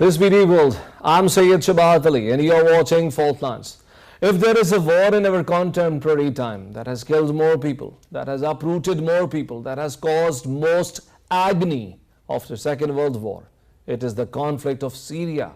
This BD World, I'm Syed Shabahat Ali and you're watching Fault Lines. If there is a war in our contemporary time that has killed more people, that has uprooted more people, that has caused most agony of the Second World War, it is the conflict of Syria.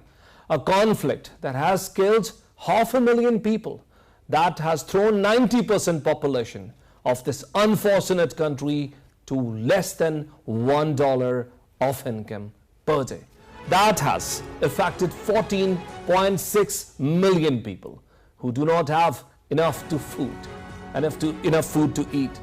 A conflict that has killed 500,000 people, that has thrown 90% population of this unfortunate country to less than $1 of income per day. That has affected 14.6 million people who do not have enough food to eat.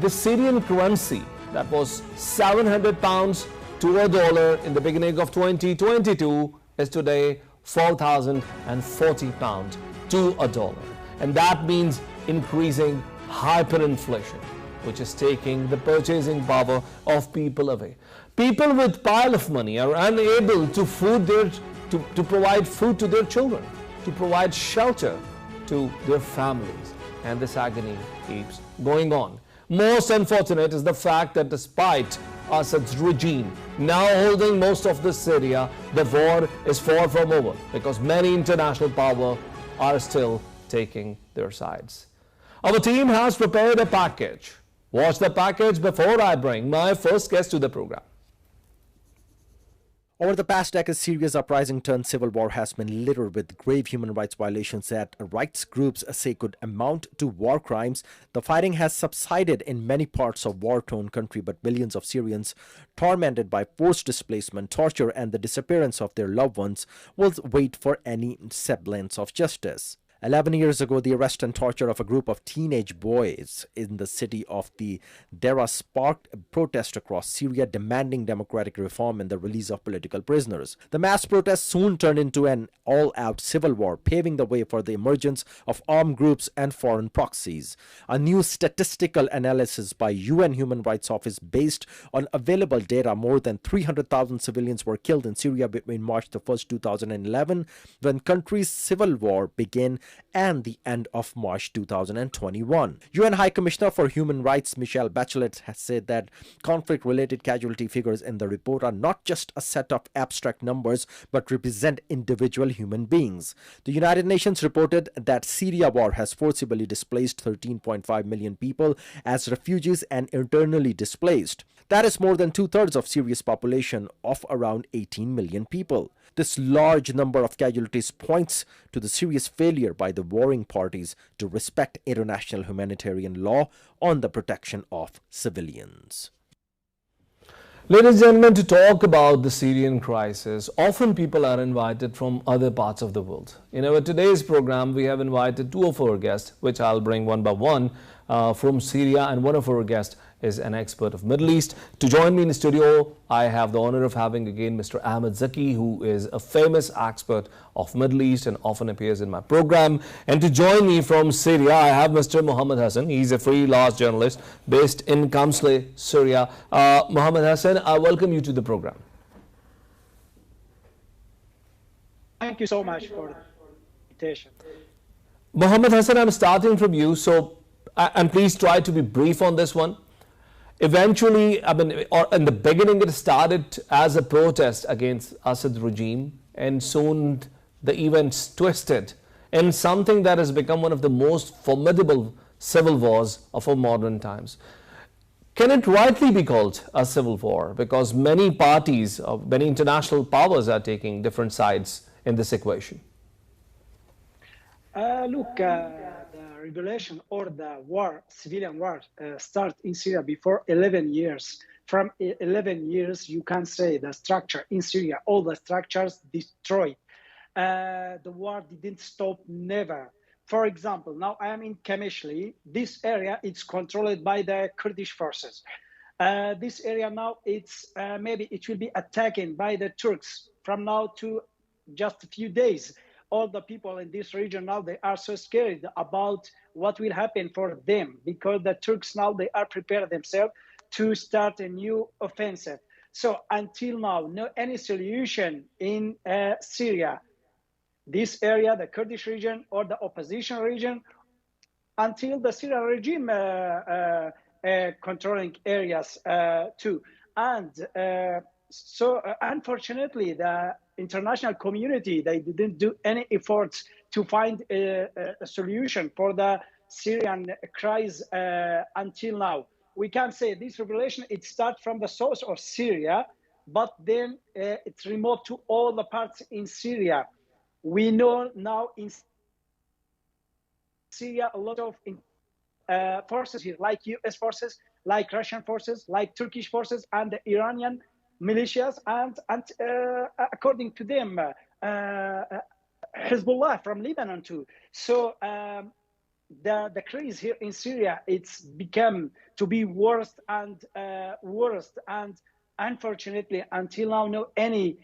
The Syrian currency that was 700 pounds to a dollar in the beginning of 2022 is today 4,040 pounds to a dollar. And that means increasing hyperinflation, which is taking the purchasing power of people away. People with pile of money are unable to provide food to their children, to provide shelter to their families, and this agony keeps going on. Most unfortunate is the fact that despite Assad's regime now holding most of the Syria, the war is far from over because many international powers are still taking their sides. Our team has prepared a package. Watch the package before I bring my first guest to the program. Over the past decade, Syria's uprising-turned civil war has been littered with grave human rights violations that rights groups say could amount to war crimes. The fighting has subsided in many parts of war-torn country, but millions of Syrians, tormented by forced displacement, torture, and the disappearance of their loved ones, will wait for any semblance of justice. 11 years ago, the arrest and torture of a group of teenage boys in the city of the Deraa sparked a protest across Syria demanding democratic reform and the release of political prisoners. The mass protests soon turned into an all-out civil war, paving the way for the emergence of armed groups and foreign proxies. A new statistical analysis by UN Human Rights Office based on available data, more than 300,000 civilians were killed in Syria between March 1st, 2011, when country's civil war began, and the end of March 2021. UN High Commissioner for Human Rights Michelle Bachelet has said that conflict-related casualty figures in the report are not just a set of abstract numbers but represent individual human beings. The United Nations reported that Syria war has forcibly displaced 13.5 million people as refugees and internally displaced. That is more than two-thirds of Syria's population of around 18 million people. This large number of casualties points to the serious failure by the warring parties to respect international humanitarian law on the protection of civilians. Ladies and gentlemen, to talk about the Syrian crisis, often people are invited from other parts of the world. In our today's program, we have invited two of our guests, which I'll bring one by one, from Syria, and one of our guests is an expert of Middle East. To join me in the studio, I have the honor of having again Mr. Ahmed Zaki, who is a famous expert of Middle East and often appears in my program. And to join me from Syria, I have Mr. Mohammed Hassan. He's a freelance journalist based in Kamsle, Syria. Mohammed Hassan, I welcome you to the program. Thank you so much for the invitation. Mohammed Hassan, I'm starting from you, and please try to be brief on this one. Eventually, or in the beginning, it started as a protest against Assad's regime, and soon the events twisted in something that has become one of the most formidable civil wars of our modern times. Can it rightly be called a civil war? Because many parties, many international powers are taking different sides in this equation. The revolution or the war, civilian war, started in Syria before 11 years. From 11 years, you can say the structure in Syria, all the structures destroyed. The war didn't stop, never. For example, now I am in Kamishli. This area is controlled by the Kurdish forces. This area now, maybe it will be attacked by the Turks from now to just a few days. All the people in this region now, they are so scared about what will happen for them because the Turks now, they are preparing themselves to start a new offensive. So until now, no any solution in Syria, this area, the Kurdish region or the opposition region, until the Syrian regime controlling areas too. And Unfortunately, the international community, they didn't do any efforts to find a solution for the Syrian crisis until now. We can say this revelation, it starts from the source of Syria, but then it's removed to all the parts in Syria. We know now in Syria a lot of forces here, like US forces, like Russian forces, like Turkish forces, and the Iranian militias, and according to them, Hezbollah from Lebanon too. So the crisis here in Syria, it's become to be worse and worse, and unfortunately, until now, no any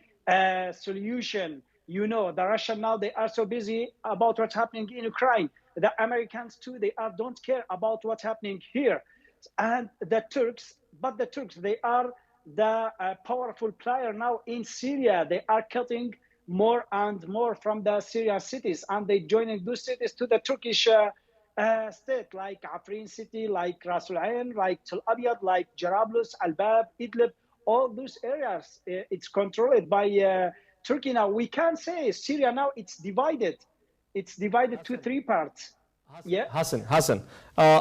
solution. You know, the Russians now, they are so busy about what's happening in Ukraine. The Americans too, they don't care about what's happening here. And the Turks, they are the powerful player now in Syria. They are cutting more and more from the Syrian cities, and they joining those cities to the Turkish state, like Afrin city, like Ras Al Ain, like Tel Abyad, like Jarablus, Al-Bab, Idlib. All those areas, it's controlled by Turkey now. We can say Syria now, it's divided. It's divided to three parts. Hassan,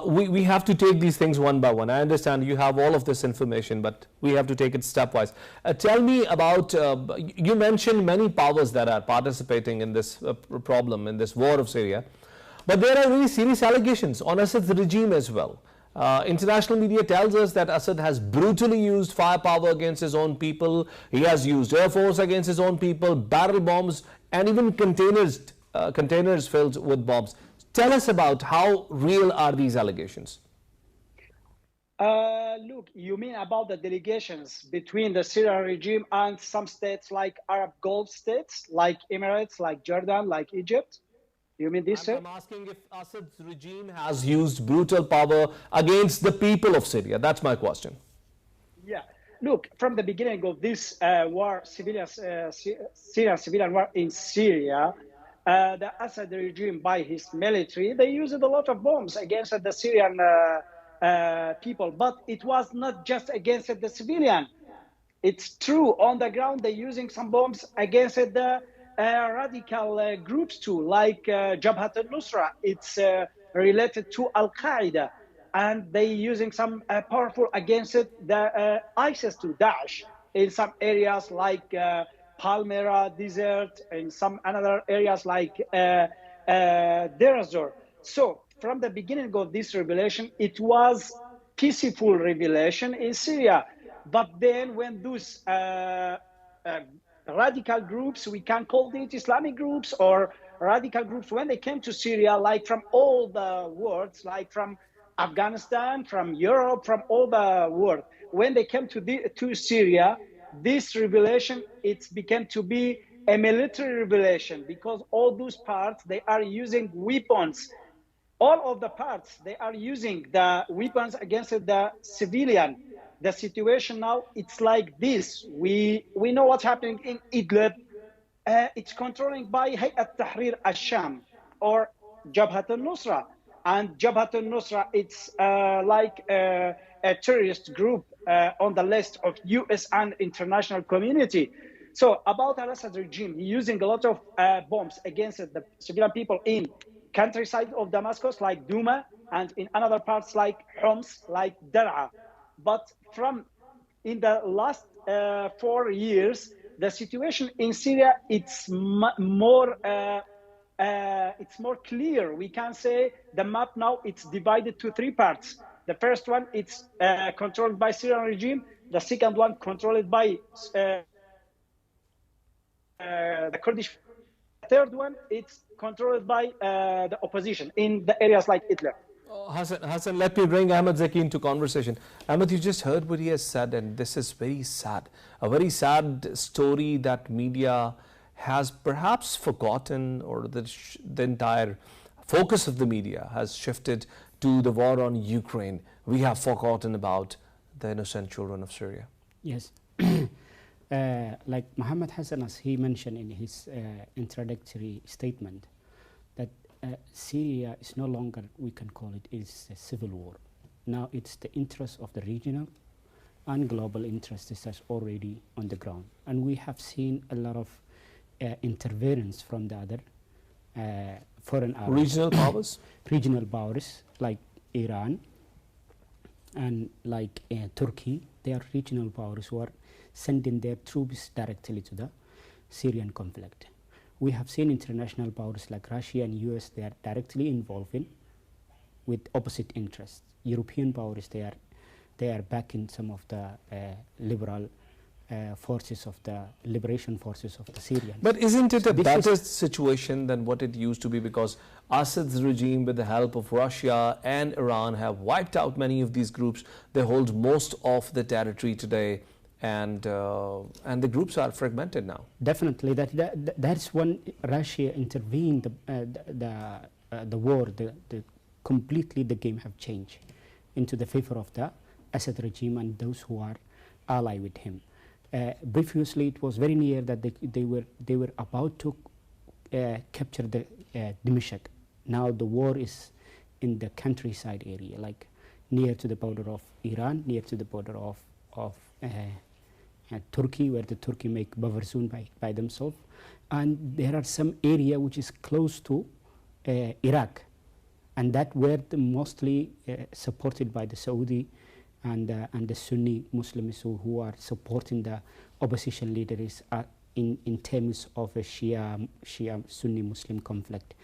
we have to take these things one by one. I understand you have all of this information, but we have to take it stepwise. Tell me about, you mentioned many powers that are participating in this problem, in this war of Syria, but there are very serious allegations on Assad's regime as well. International media tells us that Assad has brutally used firepower against his own people. He has used air force against his own people, barrel bombs, and even containers filled with bombs. Tell us about how real are these allegations? Look, you mean about the delegations between the Syrian regime and some states like Arab Gulf states, like Emirates, like Jordan, like Egypt? You mean this, sir? I'm asking if Assad's regime has used brutal power against the people of Syria. That's my question. Yeah. Look, from the beginning of this war, Syrian civilian war in Syria, the Assad regime, by his military, they used a lot of bombs against the Syrian people. But it was not just against the civilian. It's true, on the ground, they're using some bombs against the radical groups too, like Jabhat al-Nusra. It's related to Al-Qaeda. And they using some powerful against the ISIS to Daesh in some areas like Palmyra Desert, and some other areas like Deir ez-Zor. So from the beginning of this revelation, it was peaceful revelation in Syria. But then when those radical groups, we can call it Islamic groups or radical groups, when they came to Syria, like from all the world, like from Afghanistan, from Europe, from all the world, when they came to Syria, this revelation, it became to be a military revelation, because all those parts, they are using weapons. All of the parts, they are using the weapons against the civilian. The situation now, it's like this. We know what's happening in Idlib. It's controlling by Hayat Tahrir al-Sham or Jabhat al-Nusra. And Jabhat al-Nusra, it's like a terrorist group on the list of US and international community. So about al-Assad regime, using a lot of bombs against the civilian people in countryside of Damascus, like Douma, and in other parts like Homs, like Dar'a. But in the last 4 years, the situation in Syria, it's more clear. We can say the map now, it's divided to three parts. The first one, it's controlled by Syrian regime. The second one, controlled by the Kurdish. The third one, it's controlled by the opposition in the areas like Idlib. Hassan, let me bring Ahmed Zaki into conversation. Ahmed, you just heard what he has said, and this is very sad. A very sad story that media has perhaps forgotten, or the entire focus of the media has shifted to the war on Ukraine. We have forgotten about the innocent children of Syria. Yes. Like Mohammed Hassan, as he mentioned in his introductory statement, that Syria is no longer, we can call it, is a civil war. Now it's the interest of the regional and global interests is already on the ground. And we have seen a lot of interference from the other foreign Regional powers? regional powers like Iran and like Turkey. They are regional powers who are sending their troops directly to the Syrian conflict. We have seen international powers like Russia and US, they are directly involved in with opposite interests. European powers, they are backing some of the liberal forces of the liberation forces of the Syrians. But isn't it a This better is- situation than what it used to be? Because Assad's regime, with the help of Russia and Iran, have wiped out many of these groups. They hold most of the territory today, and the groups are fragmented now. Definitely, that's when Russia intervened. The war, completely the game have changed into the favor of the Assad regime and those who are allied with him. Previously, it was very near that they were about to capture the Dimashq. Now the war is in the countryside area, like near to the border of Iran, near to the border of Turkey, where the Turkey make buffer zone by themselves, and there are some area which is close to Iraq, and that were mostly supported by the Saudi and the Sunni Muslims who are supporting the opposition leaders in terms of a Shia Sunni Muslim conflict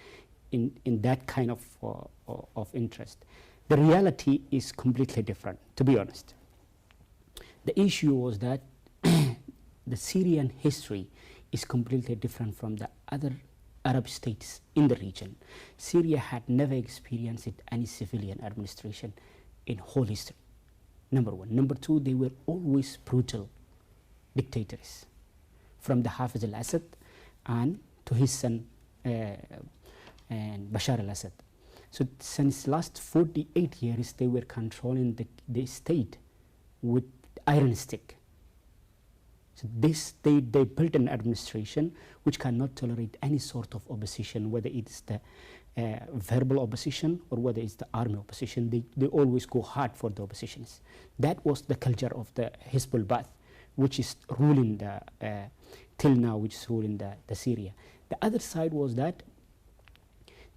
in that kind of interest. The reality is completely different, to be honest. The issue was that the Syrian history is completely different from the other Arab states in the region. Syria had never experienced any civilian administration in whole history. Number one. Number two, they were always brutal dictators, from the Hafiz al-Assad and to his son and Bashar al-Assad. So since last 48 years, they were controlling the state with iron stick. So they built an administration which cannot tolerate any sort of opposition, whether it's the verbal opposition or whether it's the army opposition. They always go hard for the oppositions. That was the culture of the Hizbul Ba'ath, which is ruling till now, which is ruling the Syria. The other side was that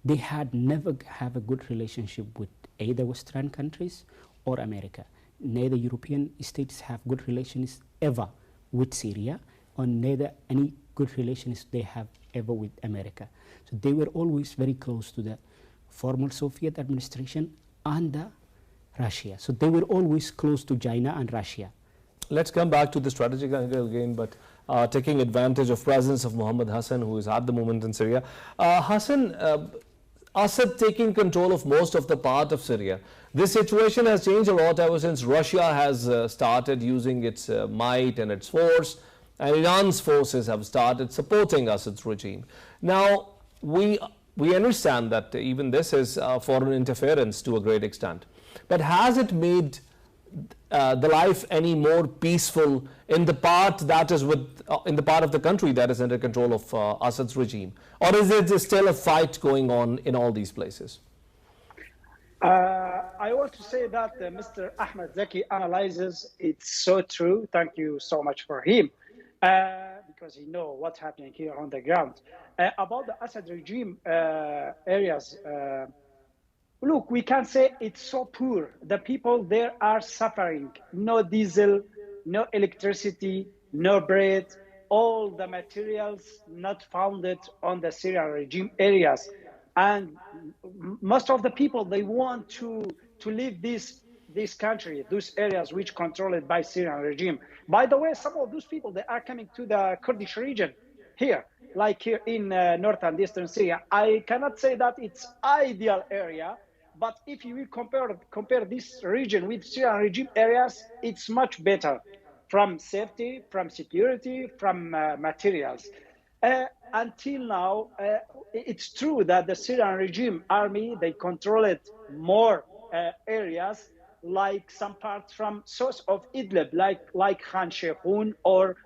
they had never have a good relationship with either Western countries or America. Neither European states have good relations ever with Syria, or neither any good relations they have ever with America. So they were always very close to the former Soviet administration and the Russia. So they were always close to China and Russia. Let's come back to the strategic angle again, but taking advantage of presence of Mohammed Hassan, who is at the moment in Syria. Hassan, Assad taking control of most of the part of Syria. This situation has changed a lot ever since Russia has started using its might and its force, and Iran's forces have started supporting Assad's regime. Now, we understand that even this is foreign interference to a great extent. But has it made the life any more peaceful in the part that is in the part of the country that is under control of Assad's regime, or is there still a fight going on in all these places? I want to say that Mr. Ahmed Zaki analyzes it so true. Thank you so much for him, because he knows what's happening here on the ground. About the Assad regime areas, look, we can say it's so poor. The people there are suffering. No diesel, no electricity, no bread. All the materials not founded on the Syrian regime areas. And most of the people, they want to leave this country, those areas which controlled by Syrian regime. By the way, some of those people, they are coming to the Kurdish region here, like here in north and eastern Syria. I cannot say that it's ideal area, but if you will compare this region with Syrian regime areas, it's much better from safety, from security, from materials. Until now, it's true that the Syrian regime army, they controlled more areas, like some parts from south of Idlib, like Khan Sheikhoun, or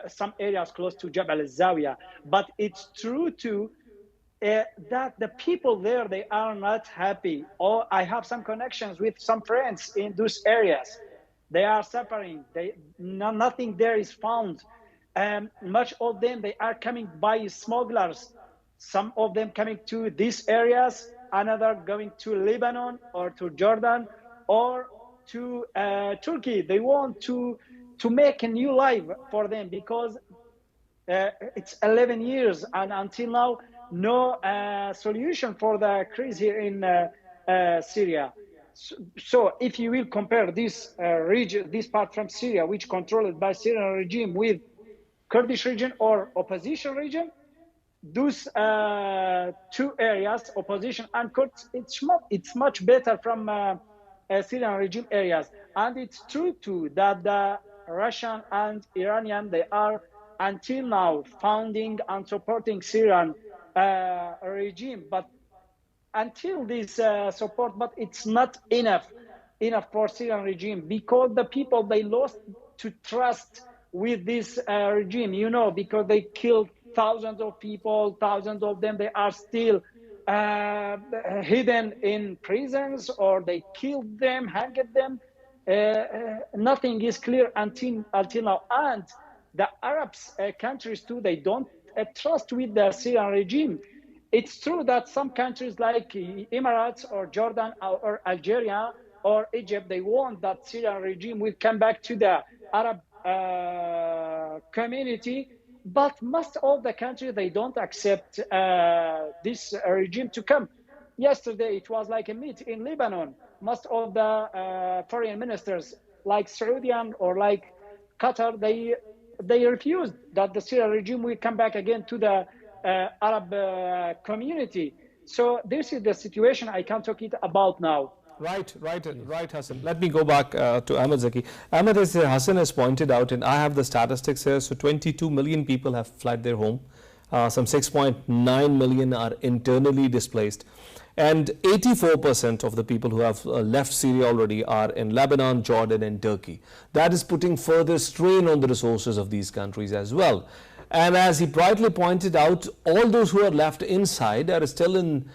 some areas close to Jabal al-Zawiya. But it's true too that the people there, they are not happy. Or I have some connections with some friends in those areas. They are suffering. Nothing there is found. Much of them, they are coming by smugglers. Some of them coming to these areas, another going to Lebanon or to Jordan or to Turkey. They want to make a new life for them, because it's 11 years and until now no solution for the crisis here in Syria. So if you will compare this region, this part from Syria, which controlled by Syrian regime, with Kurdish region or opposition region, those two areas, opposition and Kurds, it's much better from Syrian regime areas. And it's true too that the Russian and Iranian, they are until now founding and supporting Syrian regime, but until this support, but it's not enough for Syrian regime, because the people, they lost to trust with this regime, you know, because they killed thousands of people, thousands of them, they are still hidden in prisons, or they killed them, hanged them. Nothing is clear until now. And the Arab countries too, they don't trust with the Syrian regime. It's true that some countries like Emirates or Jordan or Algeria or Egypt, they want that Syrian regime will come back to the Arab community, but most of the countries, they don't accept this regime to come. Yesterday, it was like a meet in Lebanon. Most of the foreign ministers, like Saudian or like Qatar, they refused that the Syrian regime will come back again to the Arab community. So this is the situation I can talk it about now. Right, Hassan. Let me go back to Ahmed Zaki. Ahmed, as Hassan has pointed out, and I have the statistics here, so 22 million people have fled their home. Some 6.9 million are internally displaced. And 84% of the people who have left Syria already are in Lebanon, Jordan and Turkey. That is putting further strain on the resources of these countries as well. And as he brightly pointed out, all those who are left inside are still in,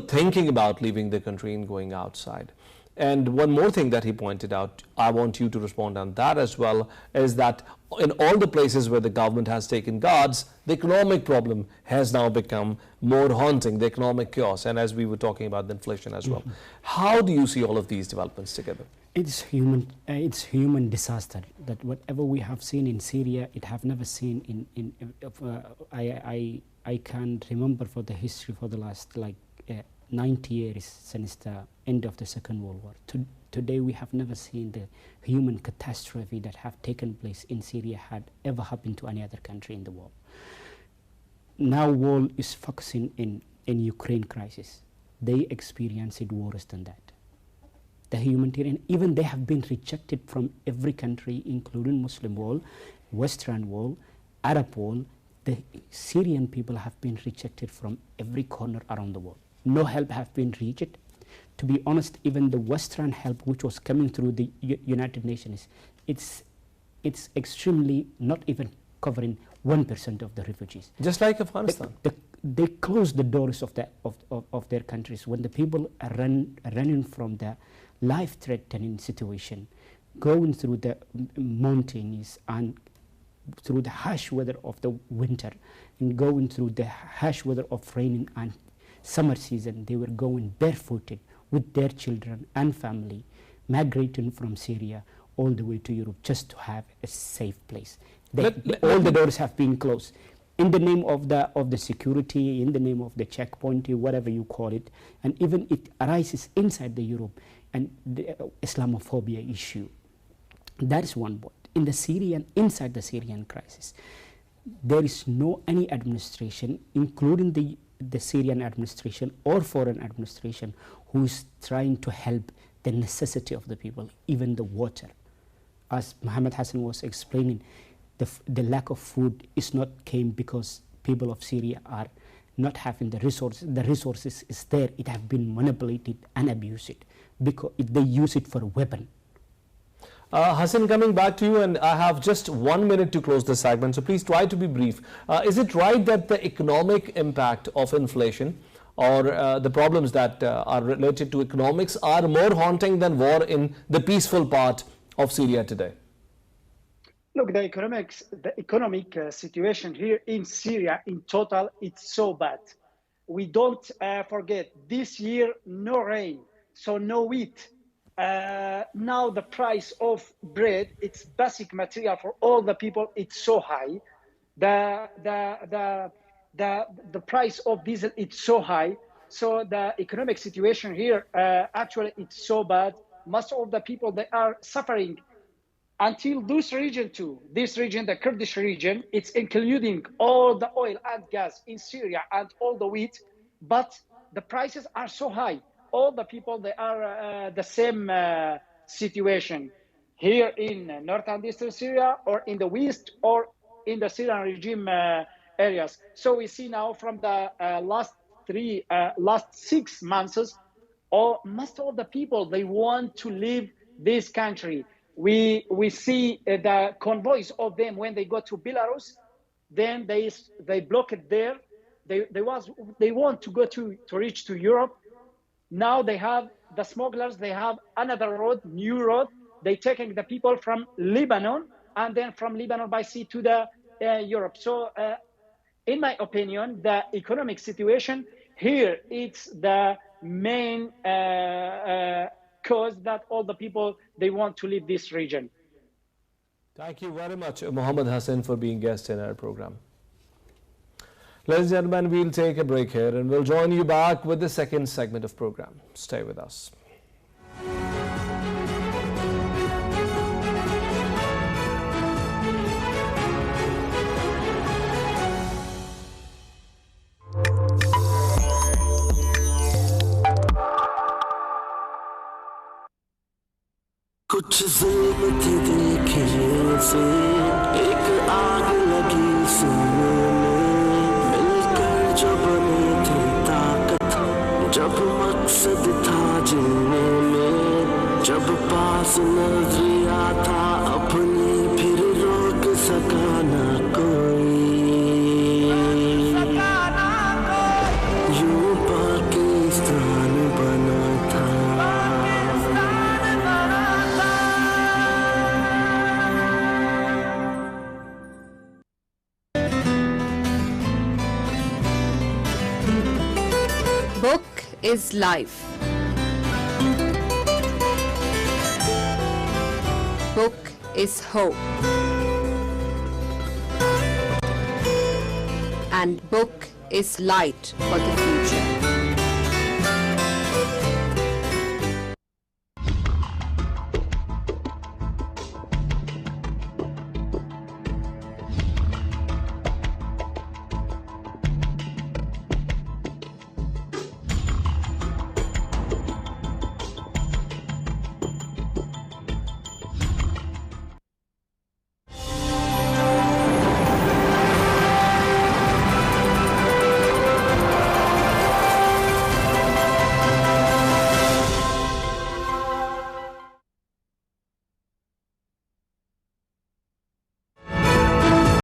thinking about leaving the country and going outside. And one more thing that he pointed out, I want you to respond on that as well, is that in all the places where the government has taken guards, the economic problem has now become more haunting, the economic chaos, and as we were talking about the inflation as well. How do you see all of these developments together? It's human disaster that whatever we have seen in Syria, it have never seen I can remember for the history for the last 90 years since the end of the Second World War. Today we have never seen the human catastrophe that have taken place in Syria had ever happened to any other country in the world. Now world is focusing in Ukraine crisis. They experience it worse than that. The humanitarian, even they have been rejected from every country, including Muslim world, Western world, Arab world. The Syrian people have been rejected from every corner around the world. No help have been reached. To be honest, even the Western help which was coming through the United Nations, it's extremely not even covering 1% of the refugees. Just like Afghanistan. They close the doors of their countries when the people are running from the life-threatening situation, going through the mountains and through the harsh weather of the winter, and going through the harsh weather of rain and summer season. They were going barefooted with their children and family, migrating from Syria all the way to Europe just to have a safe place. All the doors have been closed in the name of the security, in the name of the checkpoint, whatever you call it, and even it arises inside the Europe and the Islamophobia issue. That is one point. Inside the Syrian crisis, there is no any administration, including the Syrian administration or foreign administration, who is trying to help the necessity of the people, even the water. As Mohammed Hassan was explaining, the lack of food is not came because people of Syria are not having the resources. The resources is there. It have been manipulated and abused because they use it for a weapon. Hassan, coming back to you, and I have just 1 minute to close this segment, so please try to be brief. Is it right that the economic impact of inflation or the problems that are related to economics are more haunting than war in the peaceful part of Syria today? Look, the economic situation here in Syria in total, it's so bad. We don't forget this year, no rain, so no wheat. Now the price of bread, it's basic material for all the people, it's so high. The price of diesel, it's so high. So the economic situation here, actually, it's so bad. Most of the people, they are suffering. Until this region too, this region, the Kurdish region, it's including all the oil and gas in Syria and all the wheat, but the prices are so high. All the people, they are the same situation here in North and Eastern Syria, or in the West, or in the Syrian regime areas. So we see now from the last 6 months, most of the people, they want to leave this country. We see the convoys of them when they go to Belarus, then they block it there. They want to go to reach to Europe. Now they have the smugglers, they have another road, new road. They taking the people from Lebanon, and then from Lebanon by sea to the Europe. So in my opinion, the economic situation here, it's the main cause that all the people, they want to leave this region. Thank you very much, Mohammed Hassan, for being guest in our program. Ladies and gentlemen, we'll take a break here and we'll join you back with the second segment of program. Stay with us. कुछ जुल्म थे देखे से एक आग लगी सीने में मिलकर जो बने थे ताकत जब मकसद था जीने में जब पास नजरिया था अपने फिर रोक सका ना कोई यूं पाकिस्तान बना था Book is life. Book is hope. And book is light for the future.